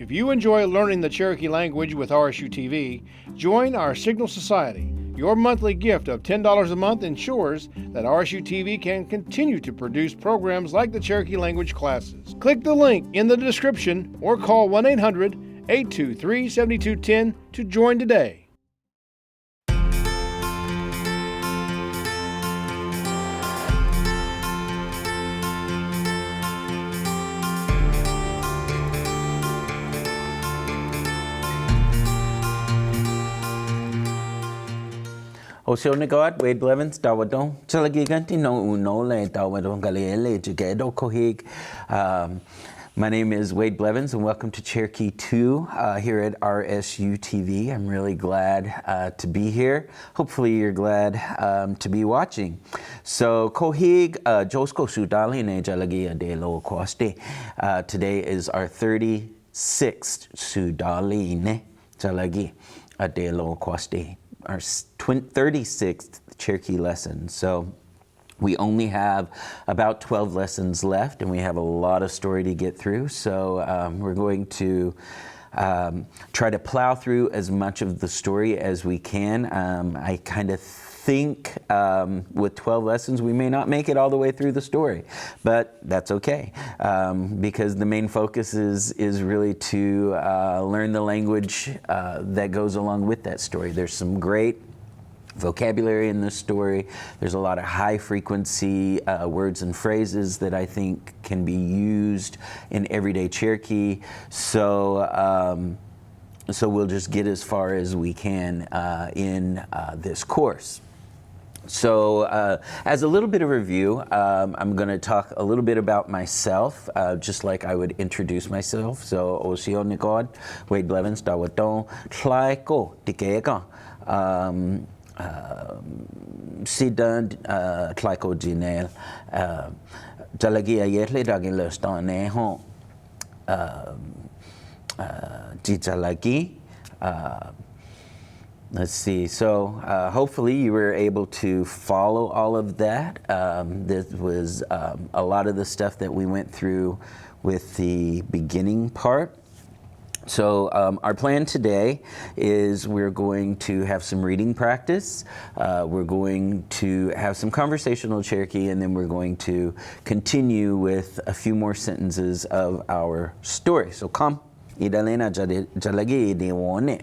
If you enjoy learning the Cherokee language with RSU TV, join our Signal Society. Your monthly gift of $10 a month ensures that RSU TV can continue to produce programs like the Cherokee language classes. Click the link in the description or call 1-800-823-7210 to join today. Oceanagod, Wade Blevins, Dawadon, Chalagigantino Unole, Dawadon Galiele, Jugedo Kohig. My name is Wade Blevins, and welcome to Cherokee 2 here at RSU TV. I'm really glad to be here. Hopefully, you're glad to be watching. So, Kohig, Josko Sudali ne Jalagia de Lo Coste. Today is our 36th Sudali ne Jalagi de Lo Coste. Our 36th Cherokee lesson. So we only have about 12 lessons left, and we have a lot of story to get through. So we're going to try to plow through as much of the story as we can. I kind of think with 12 lessons we may not make it all the way through the story, but that's okay, because the main focus is really to learn the language that goes along with that story. There's some great vocabulary in this story. There's a lot of high frequency words and phrases that I think can be used in everyday Cherokee. So we'll just get as far as we can in this course. So as a little bit of review, I'm going to talk a little bit about myself, just like I would introduce myself. So, Osio Nigod, Wade Blevins, Dawaton, Tlaiko, Tikeka, Sidan, Tlaiko Jinel, Jalagia Yetle, Dagilostane, Hon, Jijalagi. Let's see, so hopefully you were able to follow all of that. This was a lot of the stuff that we went through with the beginning part. So our plan today is we're going to have some reading practice, we're going to have some conversational Cherokee, and then we're going to continue with a few more sentences of our story. So come, Idalena Jalagi Diwone.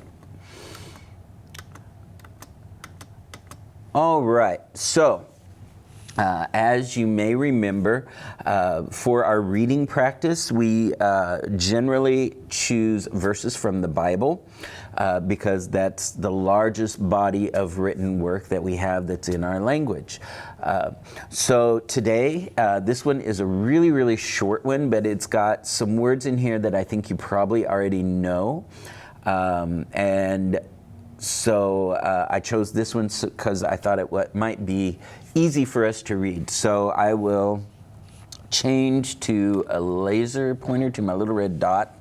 All right, so as you may remember, for our reading practice, we generally choose verses from the Bible because that's the largest body of written work that we have that's in our language. So today, this one is a really, really short one, but it's got some words in here that I think you probably already know. So I chose this one because I thought it might be easy for us to read. So I will change to a laser pointer to my little red dot,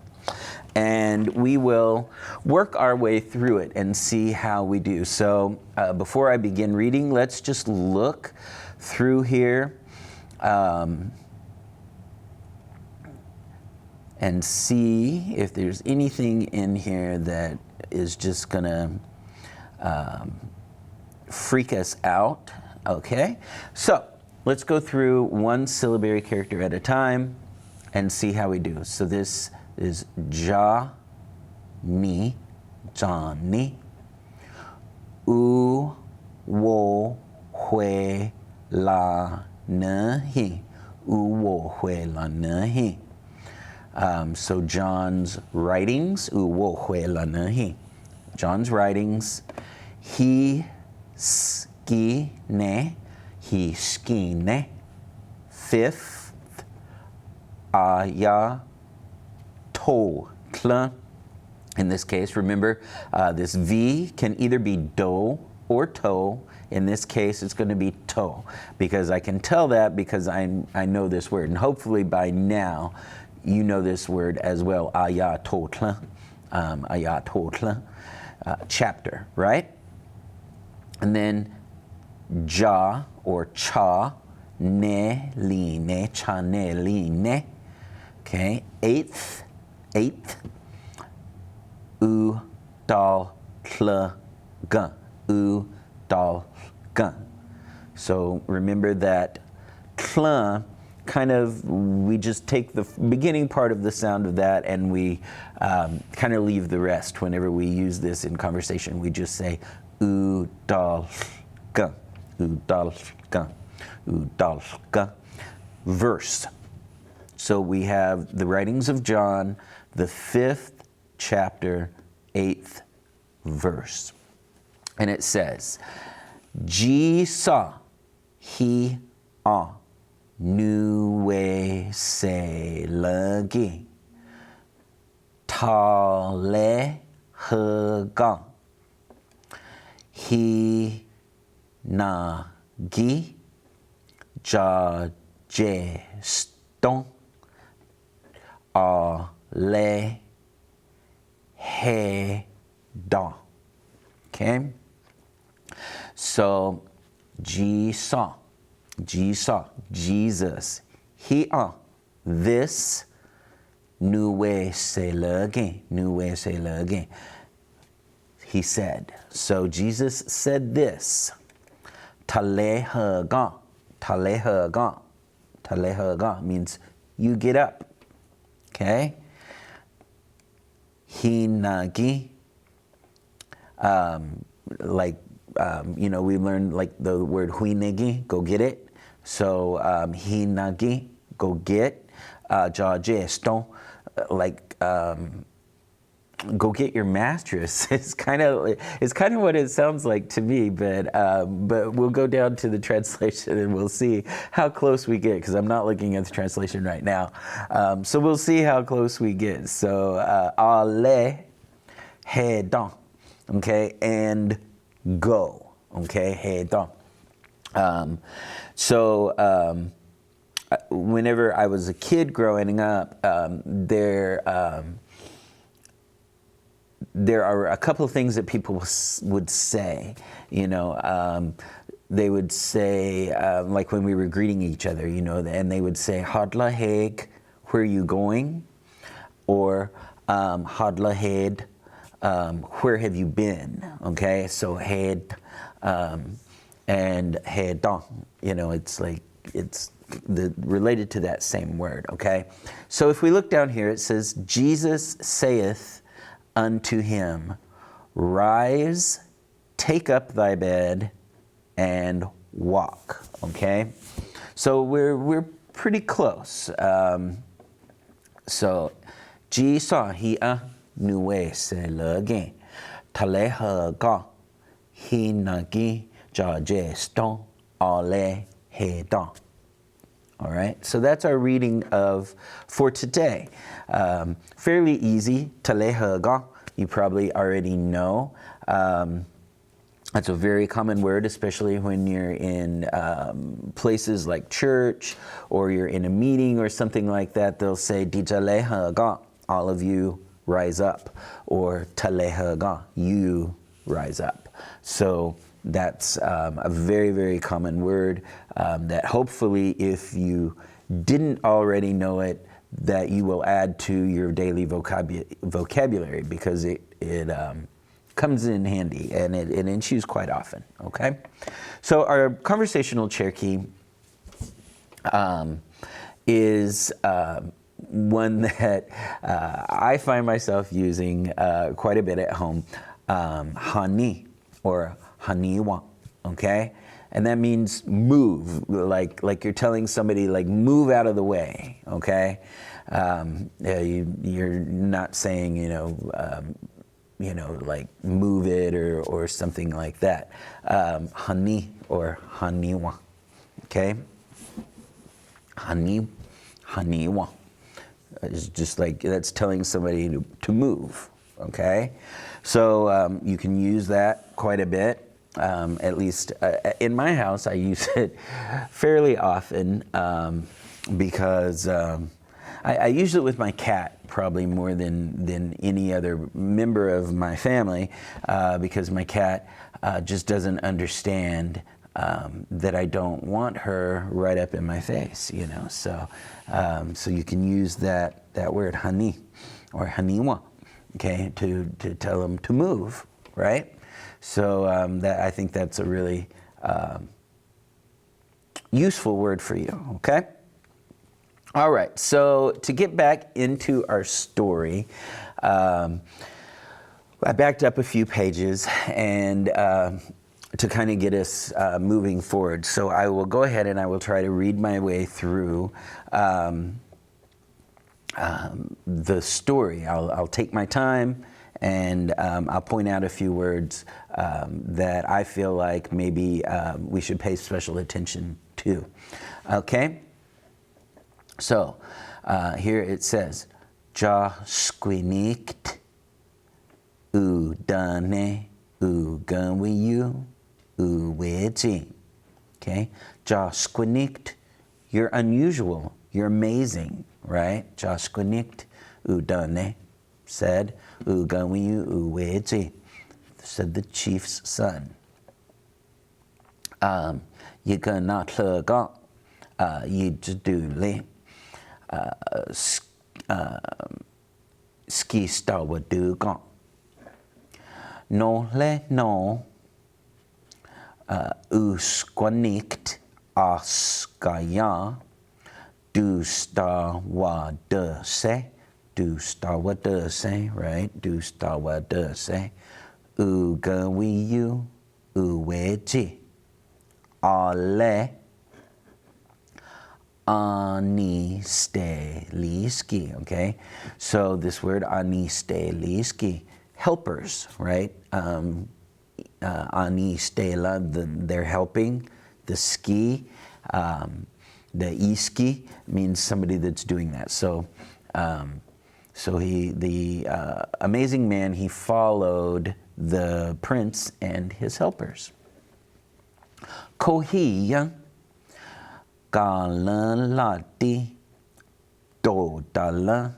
and we will work our way through it and see how we do. So before I begin reading, let's just look through here and see if there's anything in here that is just gonna freak us out. Okay, so let's go through one syllabary character at a time and see how we do. So this is Ja-ni, Johnny, U-wo-hwe-la-ne-hi, U-wo-hwe-la-ne-hi. So John's writings, U-wo-hwe-la-ne-hi. John's writings, he-ski-ne, he-ski-ne. Fifth, aya-to-tla. In this case, remember, this V can either be do or to. In this case, it's going to be to, because I can tell that because I know this word. And hopefully by now, you know this word as well, aya-to-tla, aya-to-tla. Chapter, right? And then ja or cha, ne, li, ne, cha, ne, li, ne. Okay, eighth, U, dal, cl, gun. U, dal, gun. So remember that cl kind of, we just take the beginning part of the sound of that and we kind of leave the rest. Whenever we use this in conversation, we just say u, dal, gun. U, dal, gun. U, dal, gun. Verse. So we have the writings of John, the 5th chapter, 8th verse. And it says, Jesus, he, nu, we, se, lagi, ta, le, he, ga, he, na, gi, ja, je, ston, a, le, he, da. Okay? So, Jesus, Jesus, he, this, nu, we, se, lagi, nu, we, se, lagi. He said. So, Jesus said this. Talehaga, talehaga, talehaga means you get up. Okay? Hinagi, we learned like the word huinegi, go get it. So hinagi, go get. Jajesto, go get your mattress. It's kind of what it sounds like to me, but we'll go down to the translation and we'll see how close we get, because I'm not looking at the translation right now. So we'll see how close we get. So ale, hedan, okay, and go, okay, hedan. Whenever I was a kid growing up, there are a couple of things that people would say, they would say, like when we were greeting each other, and they would say, Hadla Haig, where are you going? Or Hadla Haid, where have you been? Okay, so Haid and Haidan, it's related to that same word, okay? So if we look down here, it says, Jesus saith unto him, rise, take up thy bed, and walk. Okay, so we're pretty close. So, Jesus he nuwe se lege, taleha ga, he nagi jaje ston ale he don. All right, so that's our reading for today. Fairly easy. Talehaga, you probably already know. That's a very common word, especially when you're in places like church or you're in a meeting or something like that. They'll say, Di talehaga, all of you rise up, or talehaga, you rise up. So that's a very, very common word that hopefully, if you didn't already know it, that you will add to your daily vocabulary, because it comes in handy and it's used quite often, okay? So our conversational Cherokee is one that I find myself using quite a bit at home, hani, or haniwa, okay? And that means move, like you're telling somebody, like, move out of the way, okay? You're not saying, like move it or something like that. Hani or haniwa, okay? Haniwa. It's just like, that's telling somebody to move, okay? So you can use that quite a bit. At least in my house, I use it fairly often because I use it with my cat probably more than any other member of my family, because my cat just doesn't understand that I don't want her right up in my face, So you can use that word, hani or haniwa, okay, to tell them to move, right? So I think that's a really useful word for you, okay? All right, so to get back into our story, I backed up a few pages and to kind of get us moving forward. So I will go ahead and I will try to read my way through the story. I'll take my time and I'll point out a few words that I feel like maybe we should pay special attention to. Okay? So here it says, Ja squinikt u dane u gunwiyu u weji. Okay? Ja squinikt, you're unusual, you're amazing, right? Ja squinikt u dane, said u gunwiyu u weji, said the chief's son. You gonna you do ski stawa du gon. No le no squanikt askaya du stawa de se, right? Du stawa de se. Ugawiyu uweji. Ale Anisteliski, okay? So this word Anisteliski, helpers, right? Anistela, they're helping. The ski, the iski means somebody that's doing that. So, the amazing man, he followed the prince and his helpers. Kohiya Galalati Dodala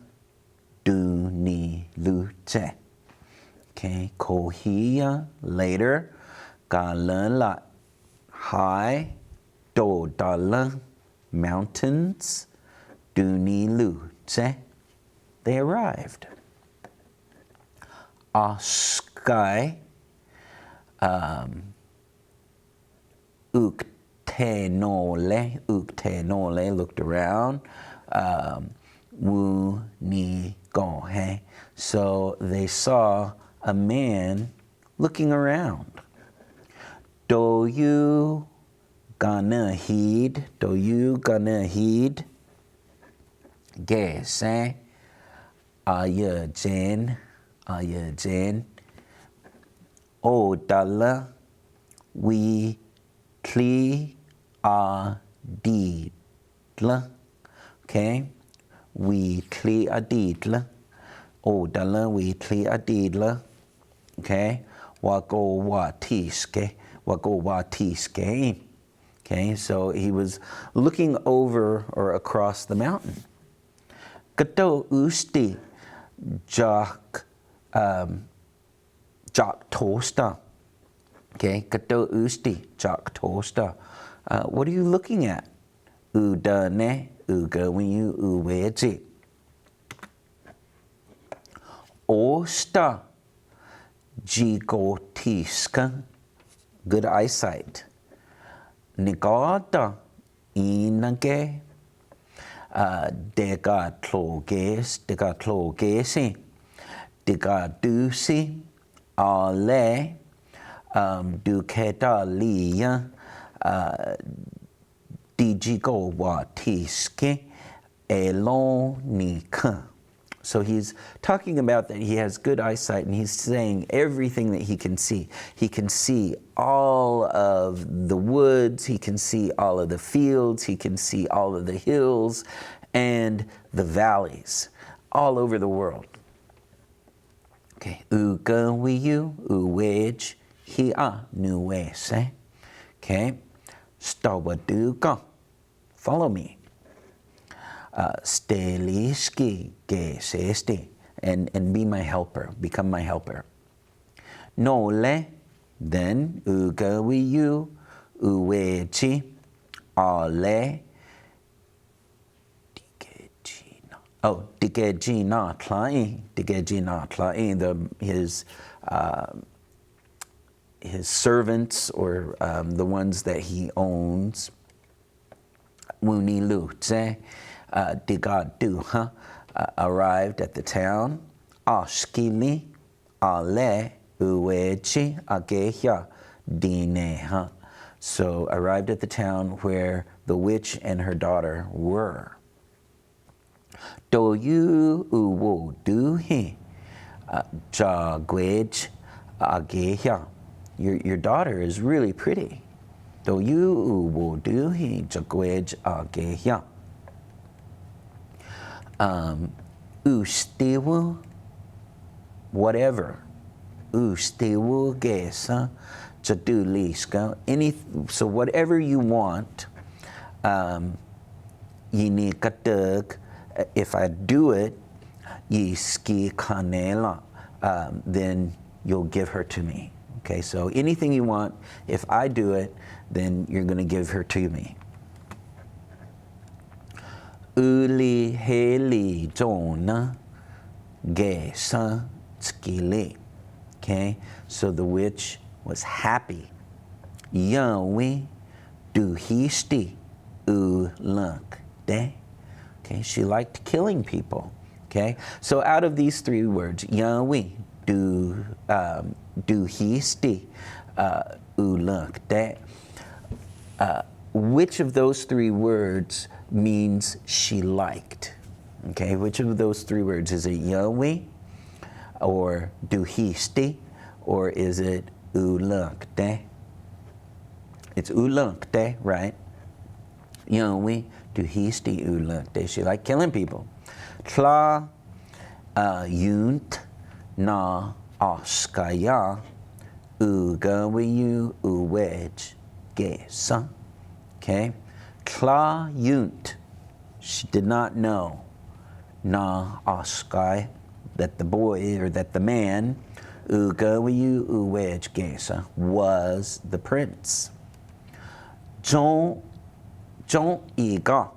Duni Lute. Okay, Kohiya, later, Galalat, high, Dodala, mountains, Duni Lute, they arrived. Askai, Uktenole looked around. Wu ni gohe. So they saw a man looking around. Do you gonna heed? Gese. Aya Jen. O dala. We Kli adidla, okay? We kli adidla. O dala we kli adidla, okay? Wako watiske. Okay, so he was looking over or across the mountain. Kato usti jak tosta. Okay, kato usti jak tosta. What are you looking at? Udane ugawiyu uweji. Osta jigotiska. Good eyesight. Nigata inage. Degatlogesi. Degadusi. Ale. Duketa liya. Dijigo watiske. Elonika. So he's talking about that he has good eyesight, and he's saying everything that he can see. He can see all of the woods, he can see all of the fields, he can see all of the hills and the valleys all over the world. Okay, ugawiyu uwej hia nuwese. Okay, stawaduga. Follow me. Steliski gesesti, and be my helper, become my helper. Nole, then ugawiyu uwechi ale Oh, Digejina Tlae, Digejina Tlae, his servants or the ones that he owns, Wuni Lu Tse, Digadu, arrived at the town, Ashkili, Ale, Uwechi, Agehya, Dine, so arrived at the town where the witch and her daughter were. Do you uwo do he, Jagwej, Agehya. Your daughter is really pretty. Do you uwo do he, Jagwej, Agehya. Ustewu, whatever. Ustewu gesa, jaduliska. So whatever you want, yini katug. If I do it, yiski kanela, then you'll give her to me. Okay, so anything you want, if I do it, then you're going to give her to me. Uli heli jona gesa skili. Okay, so the witch was happy. Yahweh du histi u lunk de. Okay, she liked killing people. Okay, so out of these three words, Yahweh du histi u lunk de. Which of those three words means she liked? Okay, which of those three words? Is it Yahweh, or duhisti, or is it ulunkte? It's ulunkte, right? Yahweh, duhisti, ulunkte. She liked killing people. Tla yunt na askaya ugawiyu uwej gesa. Okay, Tla yunt. She did not know. Na askai, that the boy or that the man, ugawiyu uwej gesa, was the prince. Jon iga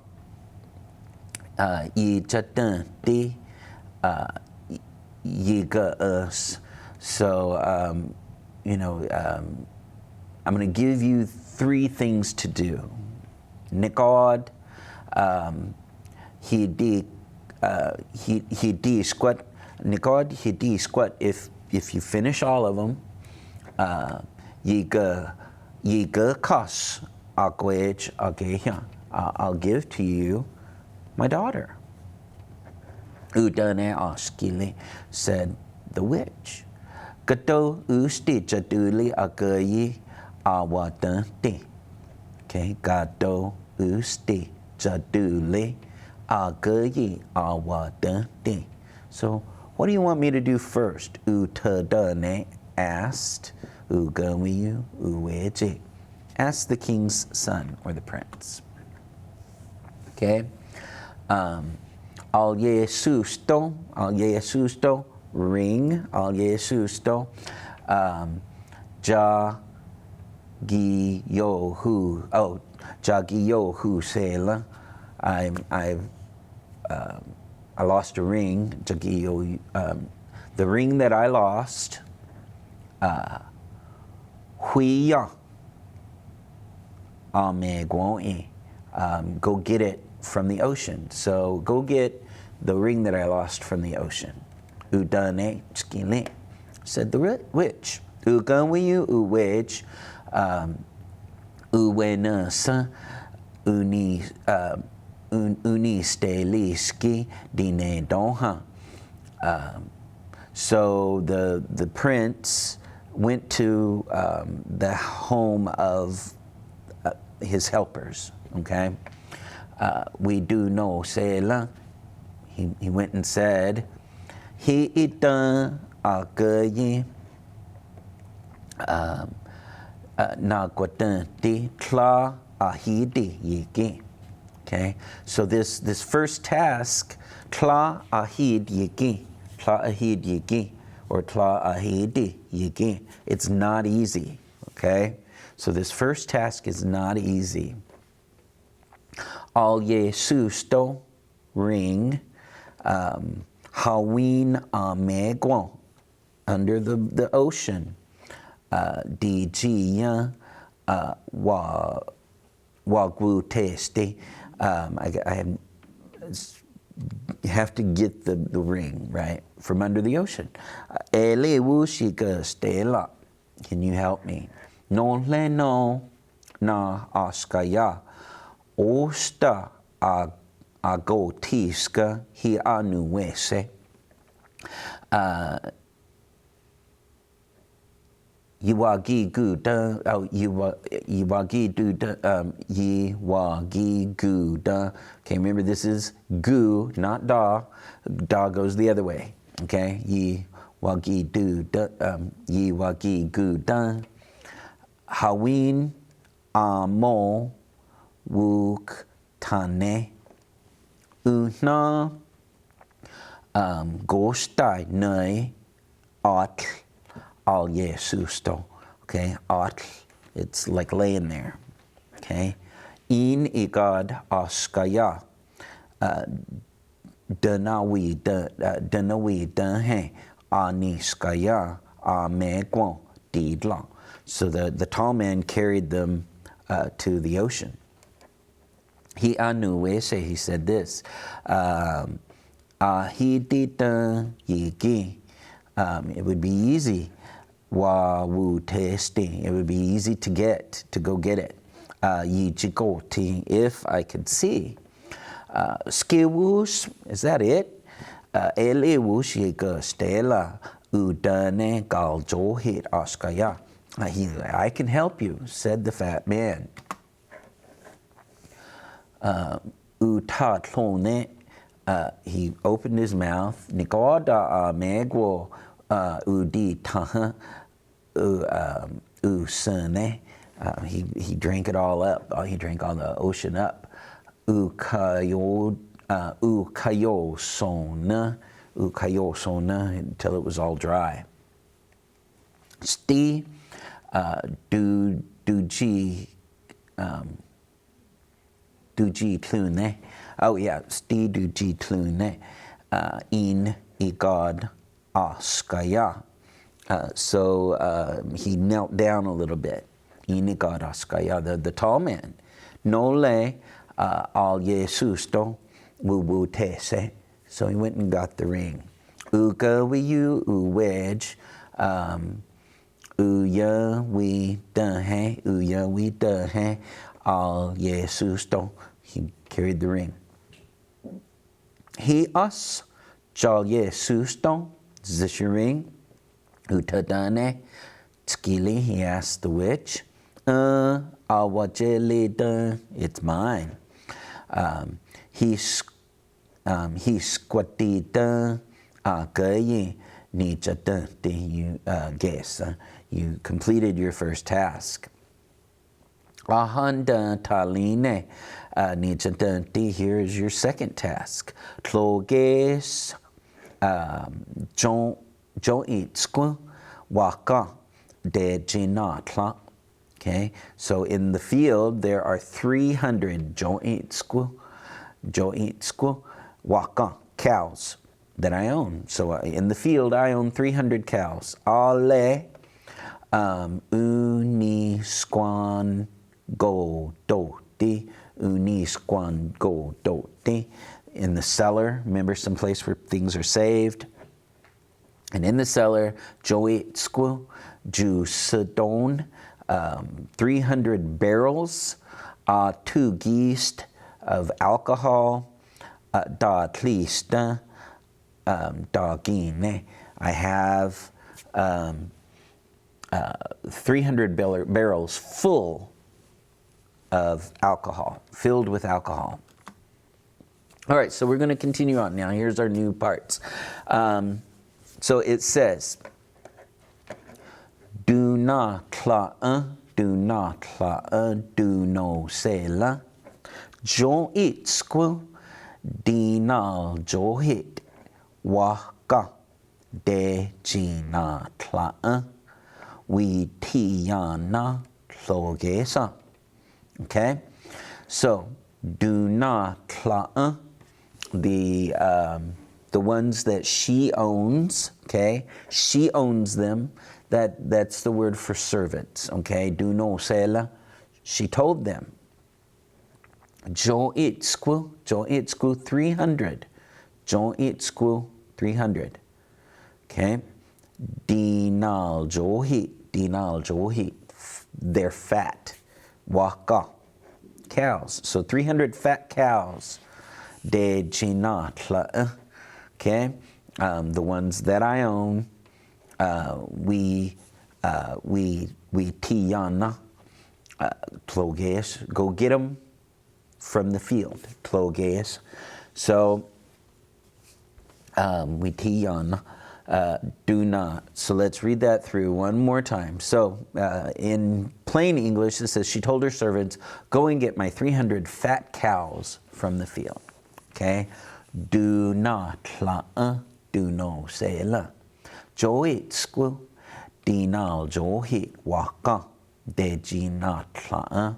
yijatan di yiga us. So I'm going to give you three things to do. Nikod, he squat. Nikod, he squat. If you finish all of them, yiga kas agwej agehya. I'll give to you my daughter. Udane askili, said the witch. Gato usti jaduli agayi awadante. Okay, gato usti jaduli agayi awadante. So, what do you want me to do first? Utadane asked. Ugawiyu uweji. Asked the king's son or the prince. Okay. Al yesusto, ring, al yesusto, jagiyohu sela. I lost a ring, jagiyo, the ring that I lost, huiya, go get it from the ocean. So go get the ring that I lost from the ocean. Udane skile, said the witch. Uganwiyu uwej, uwenasa uniste liski dine donha. So the prince went to the home of his helpers. Okay. We do know, Sela. He went and said, he ita agayi nagwatanti tla ahidi yiki. Okay, so this first task, tla ahid yiki, tla ahid yiki, or tla ahidi yiki. It's not easy. Okay, so this first task is not easy. Al yesusto, ring, Hawin Megwo, under the ocean. Dijia Wagwu Testi. You have to get the ring, right? From under the ocean. Ele Wushika Stela. Can you help me? No le no na askaya. Osta agotiska hi anuese. Yiwagi guda, yiwagi guda. Okay, remember this is gu, not da. Da goes the other way. Okay, yiwagi guda. Hawin amo wuk tane. Una gostai nei at. Al Yesusto, okay, at, it's like laying there, okay. In igad askaya, danawi dahe, aniskaya, amegwo, didla. So the tall man carried them to the ocean. He anuese, he said this, ahidita yigi, it would be easy. Wa wu testing. It would be easy to go get it. Yi jigoti, if I could see. Skiwus, is that it? Ele wus yiga stela udane galjo hit askaya. I can help you, said the fat man. Utatlone, he opened his mouth. Nigoda megwo udi taha. He drank it all up. He drank all the ocean up. Ukayo sona until it was all dry. Sti duji tlune. Oh yeah, sti duji tlune. In igad askaya. So he knelt down a little bit. The tall man. Nole al Yesusto wu tese. So he went and got the ring. Uga wiyu wedge. Uya we dahe al Yesusto. He carried the ring. He us jal Yesusto. Is this your ring? Utadane, Skili, he asked the witch. Awajelida, it's mine. He squatita, agaye, nijata, you guess. You completed your first task. Ahanda taline, nijata, here is your second task. Tloges, Jo'itsku waka de jinatla. Okay, so in the field there are 300 jo'itsku waka cows that I own. So in the field I own 300 cows. Ale unisquan go doti in the cellar. Remember, some place where things are saved. And in the cellar, Jo'itsku, Jusadon, 300 barrels, 2 geest of alcohol, da tlista, da gine. I have 300 barrels full of alcohol, filled with alcohol. All right, so we're going to continue on now. Here's our new parts. So it says, do no sela, jo itsku, dinal johit, waka, de jina tla'a, we tiana tlogesa. Okay, so do not tla'a. the ones that she owns, okay? She owns them. That's the word for servants, okay? Duno sela. She told them. Jo itsku 300. Jo itsku 300. Okay? Dinal johi. They're fat. Waka. Cows. So 300 fat cows. De jinatla. Okay? The ones that I own, we tiyana. Tloges. Go get them from the field. Tloges. So, we tiyana. Do not. So let's read that through one more time. So in plain English, it says, she told her servants, go and get my 300 fat cows from the field. Okay? Do not la do no say la. Jo it squil dinal jo hit waka de ji not la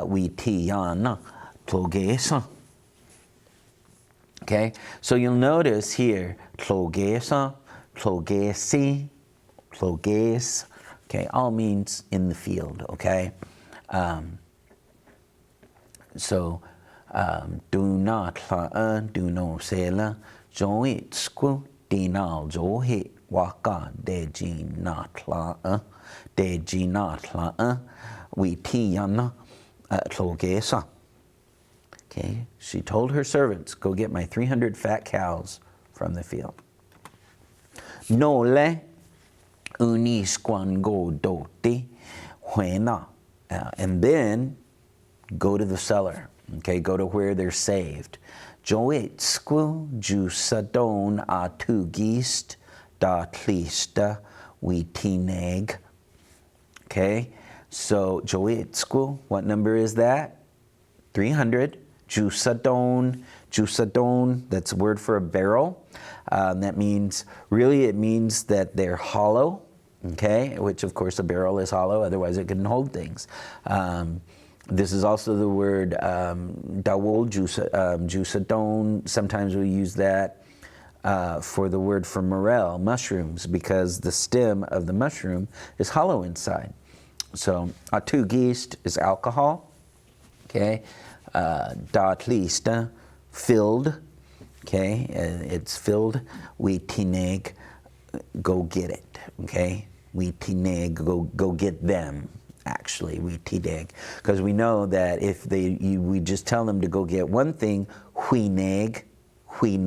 we tiana plogesa. Okay? So you'll notice here, plogesa, plogesi, ploges, okay, all means in the field, okay? Do not la do no sela, jo it squil, dinal jo hit, waka, de ji not la we tiana, plogesa. Okay, she told her servants, go get my 300 fat cows from the field. Nole unisquan go doti huena. And then go to the cellar. Okay, go to where they're saved. Joitsku jusadon atugist da tlista we tineg. Okay, so joitsku, what number is that? 300. Jusadon, that's a word for a barrel. That means, really it means that they're hollow, okay, which of course a barrel is hollow, otherwise it couldn't hold things. This is also the word dawol jusadon. Sometimes we use that for the word for morel, mushrooms, because the stem of the mushroom is hollow inside. So atugist is alcohol, okay. Dot least filled, okay, it's filled. We tineg, go get it, okay. We tineg, go get them. Actually, we tineg, because we know that if we just tell them to go get one thing, huineg, we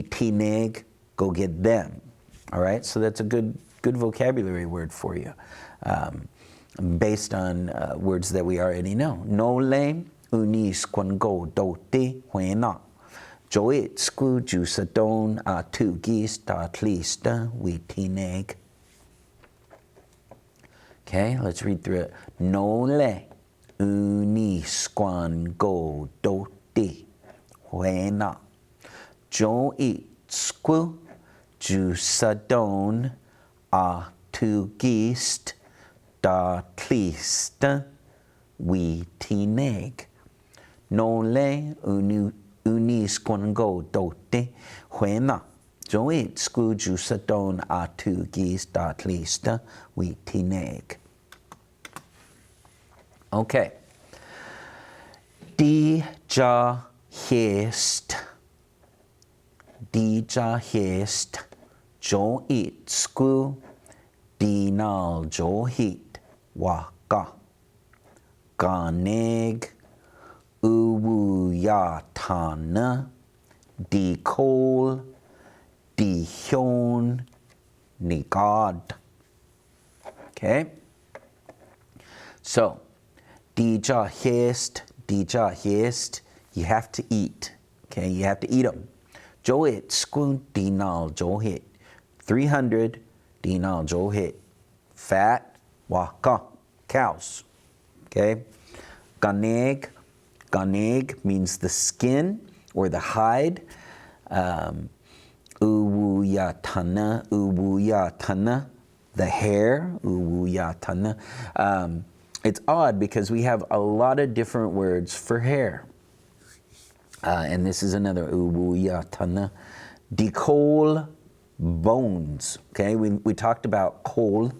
tineg, go get them. All right, so that's a good vocabulary word for you, based on words that we already know. No lame. Unis quan go dote huena. Joit sku jusadon atugis dot lista we tineg. Okay, let's read through it. Nole unis quan go dote huena. Joit sku jusadon atugis dot lista we tineg. Nole unis quan go dote huena. Joit sku jusadon atugis dot lista we tineg. Okay. Di ja hest. Joit sku dinal johit waka. Ganeg uwuyatana di kol di hyon ni God. Okay? So, dija hest, you have to eat. Okay, you have to eat them. Joit skun dinal johit. 300 dinal johit. Fat, waka, cows. Okay? Ganeg means the skin or the hide. Uwuyatana, the hair. Uwuyatana. It's odd because we have a lot of different words for hair. And this is another uwuyatana. Decol bones. Okay, we talked about coal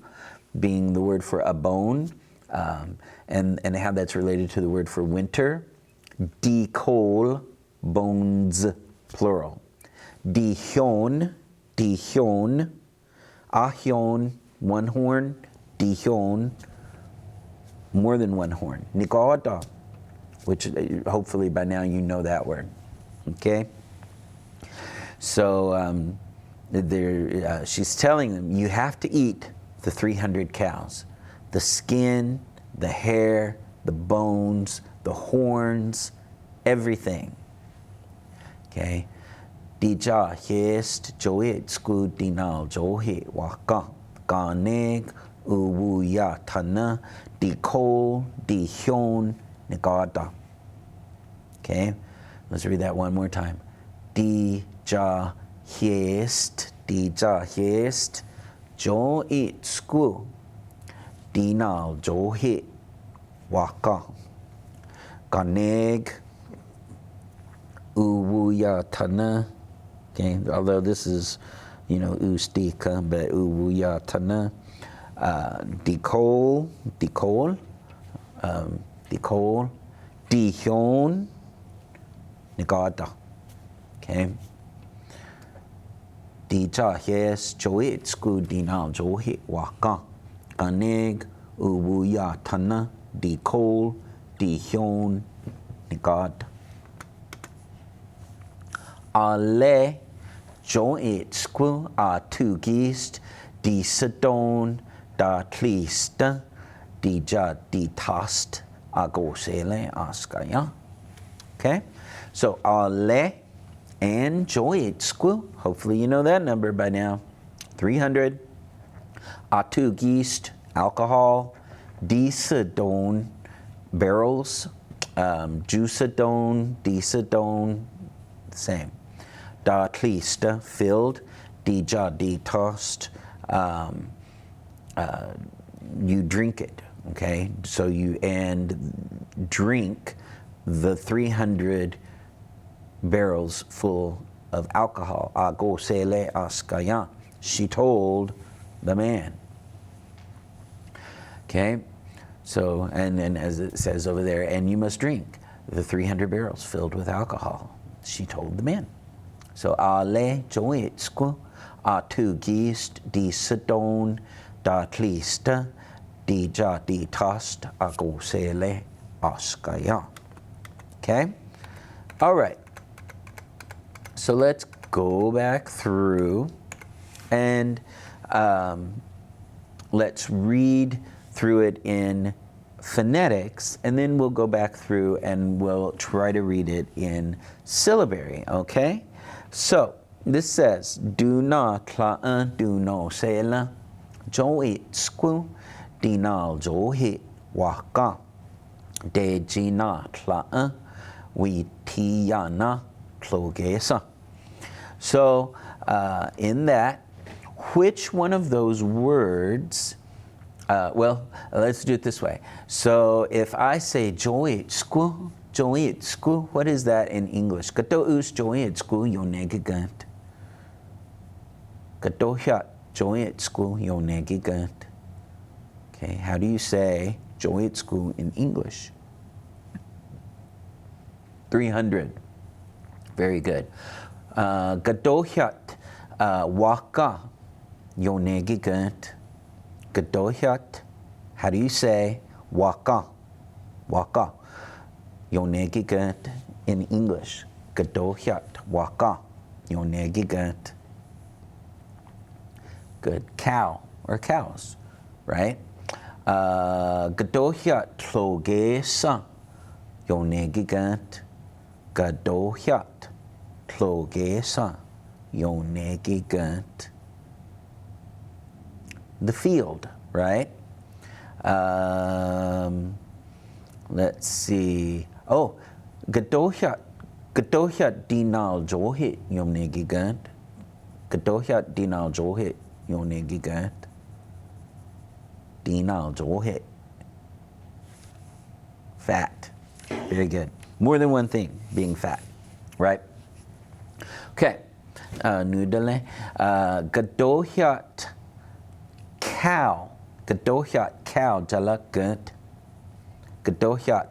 being the word for a bone, and how that's related to the word for winter. Decol bones, plural. Dihyon, ahyon, one horn, dihyon, more than one horn. Nikawata, which hopefully by now you know that word. Okay? So she's telling them, you have to eat the 300 cows. The skin, the hair, the bones, the horns, everything. Okay? Dija hest joet sku dinal johe waka ganeg uwuya tana dikol dihyon negada. Okay? Let's read that one more time. Dija hest joet sku dinal johe waka ganeg uwuya tana. Okay, although this is, ustika, but uwuya tana. Dikol, dihyon, negada. Okay. Dija hes joit sku dinal johe waka. Ganeg uwuya tana. Dikol, dihyon, negada. Ale joit sku a tugist di sedon da tlista dija di tast agosele askaya. Okay, so ale and joit sku, hopefully you know that number by now, 300. A tugist, alcohol. Di sedon, barrels. Juicedone, disedone, same. Da tlista, filled. Dija, detossed. You drink it, okay? So you drink the 300 barrels full of alcohol. Agosele askaya. She told the man. Okay? So, and then as it says over there, and you must drink the 300 barrels filled with alcohol. She told the man. So, ale joitsku a tugist di sedon da tlista dija di tast agosele askaya. Okay? All right. So let's go back through and let's read through it in phonetics, and then we'll go back through and we'll try to read it in syllabary, okay? So, this says, do na tla'an do no sela, jo it sku, dinal jo hit waka, de jina tla'an, we tiyana plogesa. So, in that, which one of those words, let's do it this way. So if I say joitsku, what is that in English? Kato us joitsku yonegigant. Kato hyat joitsku yonegigant. Okay, how do you say joitsku in English? 300. Very good. Kato hyat waka yonegigant. Gadohyat, how do you say waka? Waka. Yonegigant in English. Gadohyat waka. Yonegigant. Good. Cow or cows, right? Gadohyat tlogesa. Yonegigant. Gadohyat tlogesa. Yonegigant. The field, right? Let's see. Oh, Gadohyat dinal johit yomnegigant. Gadohyat dinal johit yomnegigant. Dinal johit. Fat. Very good. More than one thing being fat. right? Okay, noodle, gadohyat cow, gadohyat cow jalagut, gadohyat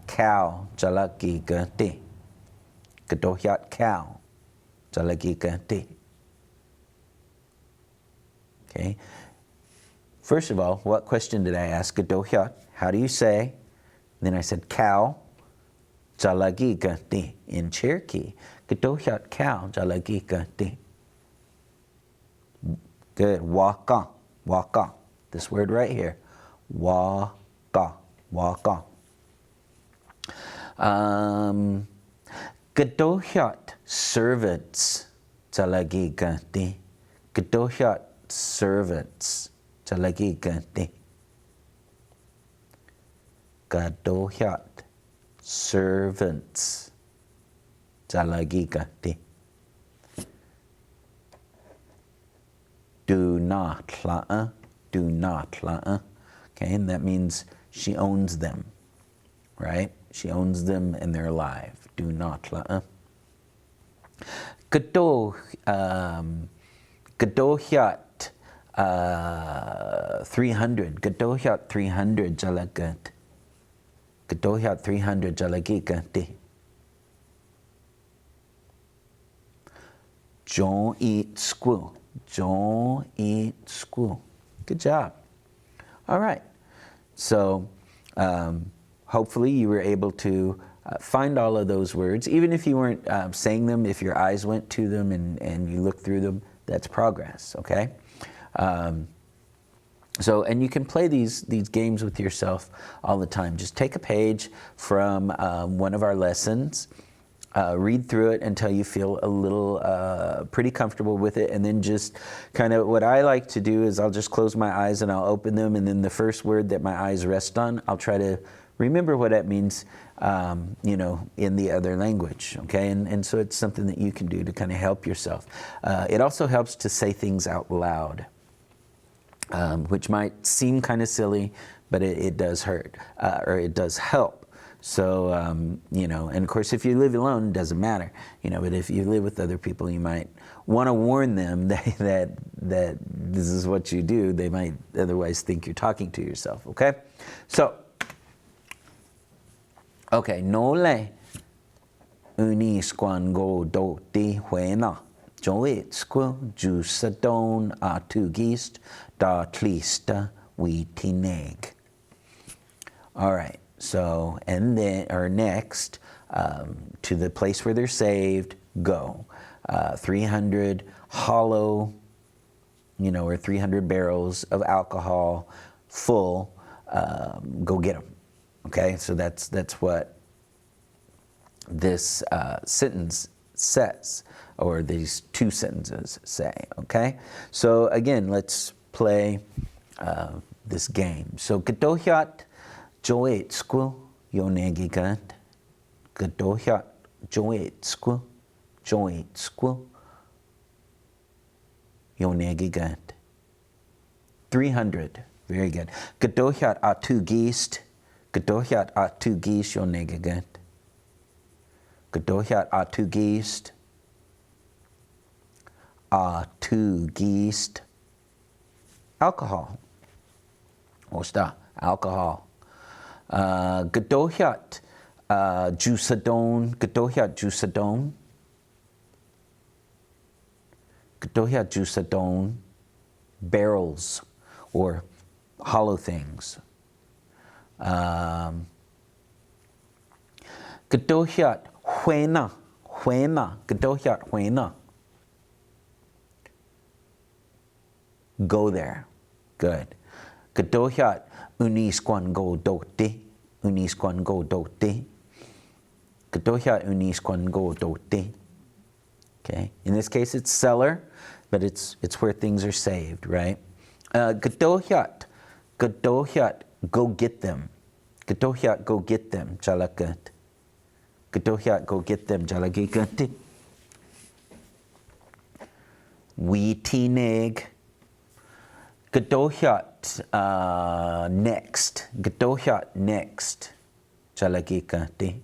cow jalagigati, gadohyat cow jalagigati. Okay, first of all, what question did I ask? Gadohyat, how do you say? Then I said cow, jalagigati in Cherokee. Gadohyat cow jalagigati. Good. Waka, waka. This word right here. Waka, waka. Gadohyat servants jalagigati. Gadohyat servants jalagigati. Gadohyat servants jalagigati. Do not la'a, do not la'a. Okay, and that means she owns them, right? She owns them and they're alive. Do not la'a. Gadohyat 300. Gadohyat 300 jalagat. Gadohyat 300 jalagigati. Don't eat squirrel. Don't eat squirrel. Good job. All right. So hopefully you were able to find all of those words. Even if you weren't saying them, if your eyes went to them and you looked through them, that's progress, okay? And you can play these games with yourself all the time. Just take a page from one of our lessons, read through it until you feel a little pretty comfortable with it, and then just kind of, what I like to do is I'll just close my eyes and I'll open them, and then the first word that my eyes rest on, I'll try to remember what that means, in the other language, okay? And so it's something that you can do to kind of help yourself. It also helps to say things out loud, which might seem kind of silly, but it does hurt, or it does help. So, and of course, if you live alone, it doesn't matter, but if you live with other people, you might want to warn them that this is what you do. They might otherwise think you're talking to yourself, okay? So, okay, no le uni squan go do di huena. Joit squil juisadon a tu gist da tlista we tineg. All right. So, and then, or next, to the place where they're saved, go. 300 hollow, or 300 barrels of alcohol full, go get them. Okay, so that's what this sentence says, or these two sentences say, okay? So again, let's play this game. So, Gadohyat Joet squil, yonegigat. Gadohyat, joet squil, yonegigat. 300, very good. Gadohyat atu gist, gadohyat atu gist, yonegigat. Gadohyat atu gist, alcohol. Osta, alcohol. Gadohyat juisadon, gadohyat juisadon. Gadohyat juisadon, barrels or hollow things. Gadohyat huena, gadohyat huena. Go there. Good. Gadohyat unisquan go dote, unisquan go dote. Gadohyat unisquan go dote. Okay. In this case, it's cellar, but it's where things are saved, right? Gadohyat, go get them. Gadohyat, go get them, jalagat. Gadohyat, go get them, jalagigat. We tineg. Gadohyat next. Gadohyat next. Jalagikati.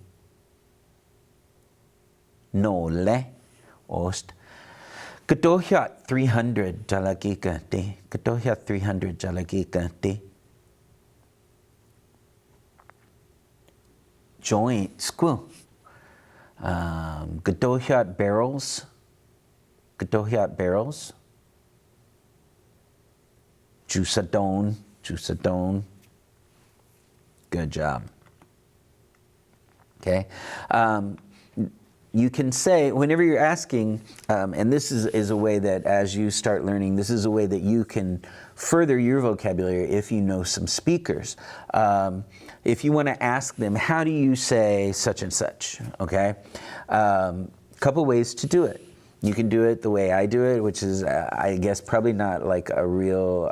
no le ost. Katohyat 300 jalagi ganti. Katohyat 300 jalagi ganti. Joint school. Katohyat barrels. Katohyat barrels. Juiceadone. Juiceadone. Good job. Okay. You can say, whenever you're asking, and this is a way that as you start learning, this is a way that you can further your vocabulary if you know some speakers. If you want to ask them, how do you say such and such? Okay. Couple ways to do it. You can do it the way I do it, which is, I guess, probably not like a real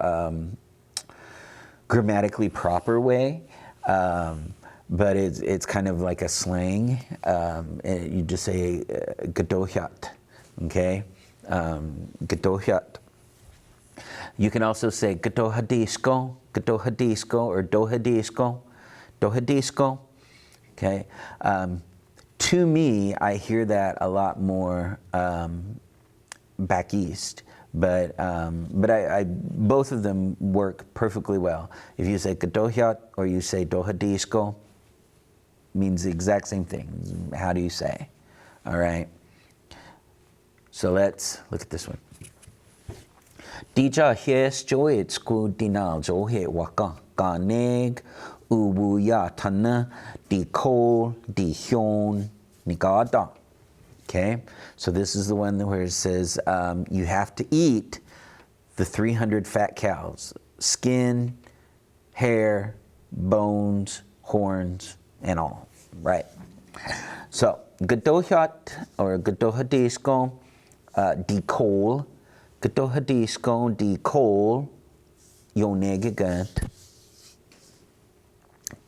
grammatically proper way. But it's kind of like a slang. You just say gadohyat, okay? Gadohyat. You can also say gadohadisko, gadohadisko, or dohadisko, dohadisko, okay? To me, I hear that a lot more back east, but I both of them work perfectly well. If you say gadohyat or you say dohadisko, means the exact same thing. How do you say? All right. So let's look at this one. Dija hes joit sku dinal johe waka ganeg ubuya tana di kol di hyon nigada. Okay. So this is the one where it says you have to eat the 300 fat cows: skin, hair, bones, horns, and all, right? So, gadohyat or gadohadisko, dikol, gadohadisko, dikol, yonegigant,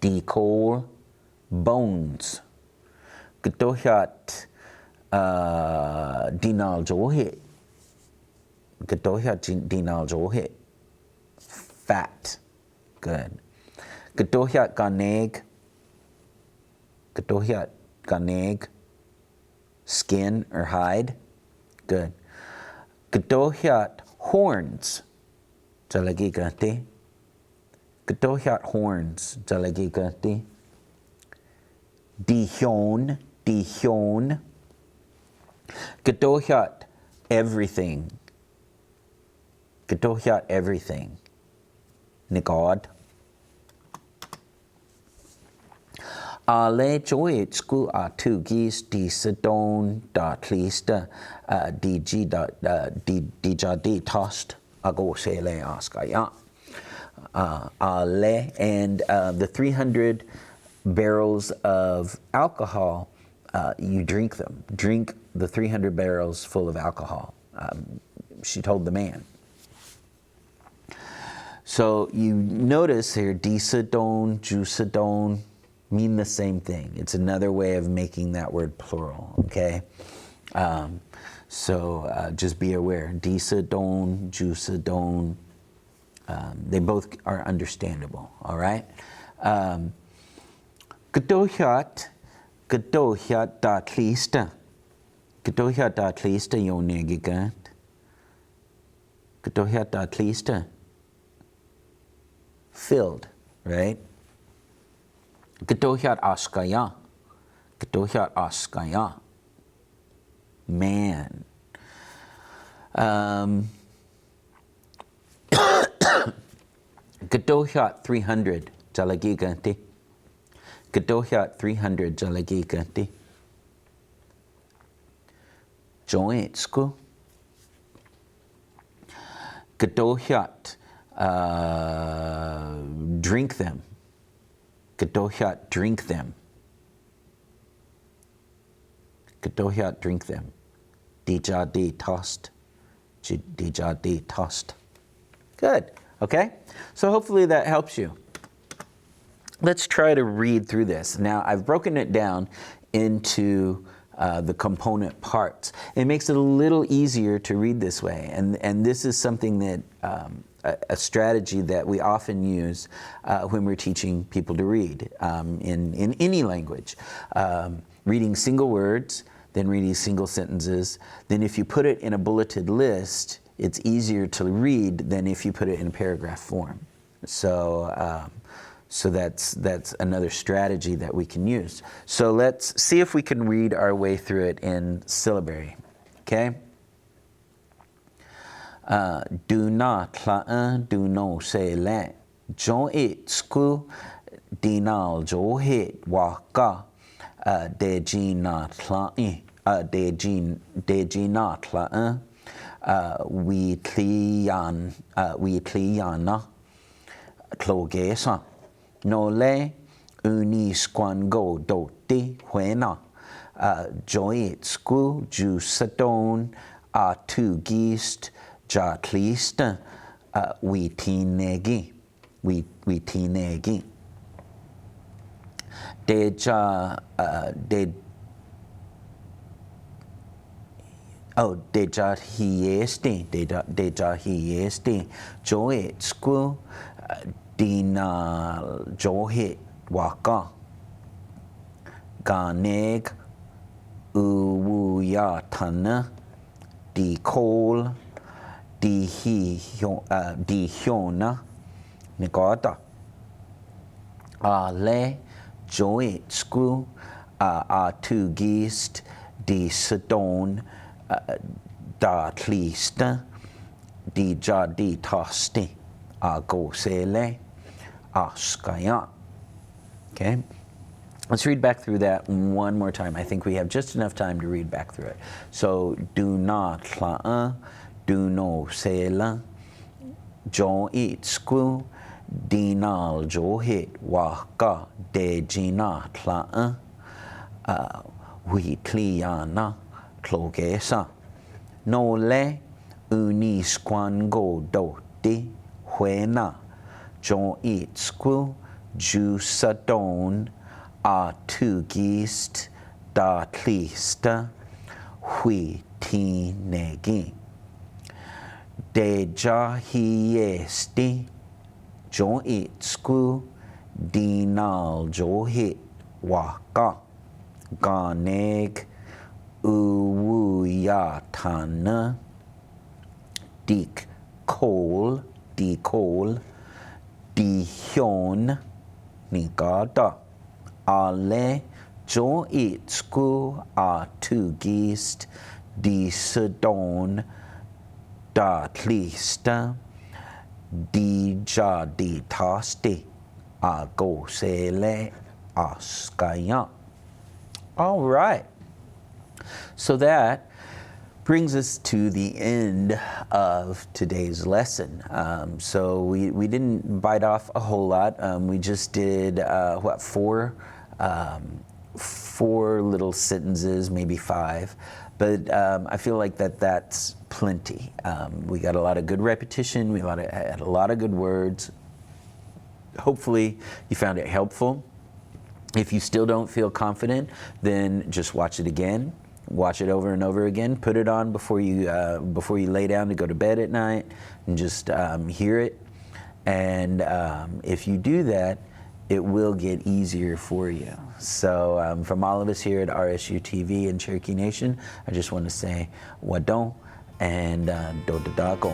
dikol, bones, gadohyat, dinal johe, gadohyat dinal johe, fat, good. Gadohyat ganeg, gadohyat ganeg, skin or hide, good. Gadohyat horns, jalagi gati. Gadohyat horns, jalagi gati. Dihyon, dihyon. Gadohyat everything. Gadohyat everything. Nigad. Ale joit sku tu gis di sedon da tlista di g da di jadi tost ago sele askaya. Ale and the 300 barrels of alcohol, you drink them. Drink the 300 barrels full of alcohol. She told the man. So you notice here, disadone, juiceadone, mean the same thing. It's another way of making that word plural, okay? So just be aware. Disadone, juiceadone, they both are understandable, all right? Gadohyat, gadohyat da tlista. Gadohyat da tlista yonegigant. Gadohyat da tlista. Filled, right? Gadohyat askaya. Gadohyat askaya. Man. Gadohyat 300 jalagi ganti. Gadohyat 300 jalagi ganti. Joint school. Gadohyat drink them. Gadohyat drink them. Gadohyat drink them. Dijadi tost. Dijadi tost. Good. Okay? So hopefully that helps you. Let's try to read through this. Now I've broken it down into the component parts. It makes it a little easier to read this way. And this is something that a strategy that we often use when we're teaching people to read in any language. Reading single words, than reading single sentences. Then if you put it in a bulleted list, it's easier to read than if you put it in paragraph form. So, so that's another strategy that we can use. So let's see if we can read our way through it in syllabary. Okay? Do not do no say la. Jo it school dinal jo hit waka de gina tla de gina tla we cliana clogesa no le uni squan go do ti huena joy school ju sadon two geest ja cleast we tinegi deja deja hieste joy school dina johe waka ganeg uwuya tana di kol di hyona negata le joy school two geest di sedon da tlista di ja di tosti go sele skaya. Okay, let's read back through that one more time. I think we have just enough time to read back through it. So do not do no sela jo eat school dinal jo hit waka de gina tla we cliana clogesa no le uni squan go do di huena jo eat school ju sadon two geest da tlista hui ti negi deja hiesti jo eat school dinal jo hit waka ganeg uwuyatana dik kol di hyon nigada ale jo eat school two geest di sedon da tlista di ja di tosti go sele skaya. All right. So that brings us to the end of today's lesson. So we didn't bite off a whole lot. We just did four little sentences, maybe five. But I feel like that's plenty. We got a lot of good repetition. We had a lot of good words. Hopefully you found it helpful. If you still don't feel confident, then just watch it again. Watch it over and over again. Put it on before you lay down to go to bed at night, and just hear it. And if you do that, it will get easier for you. So from all of us here at RSU TV and Cherokee Nation, I just want to say wadon and do da go.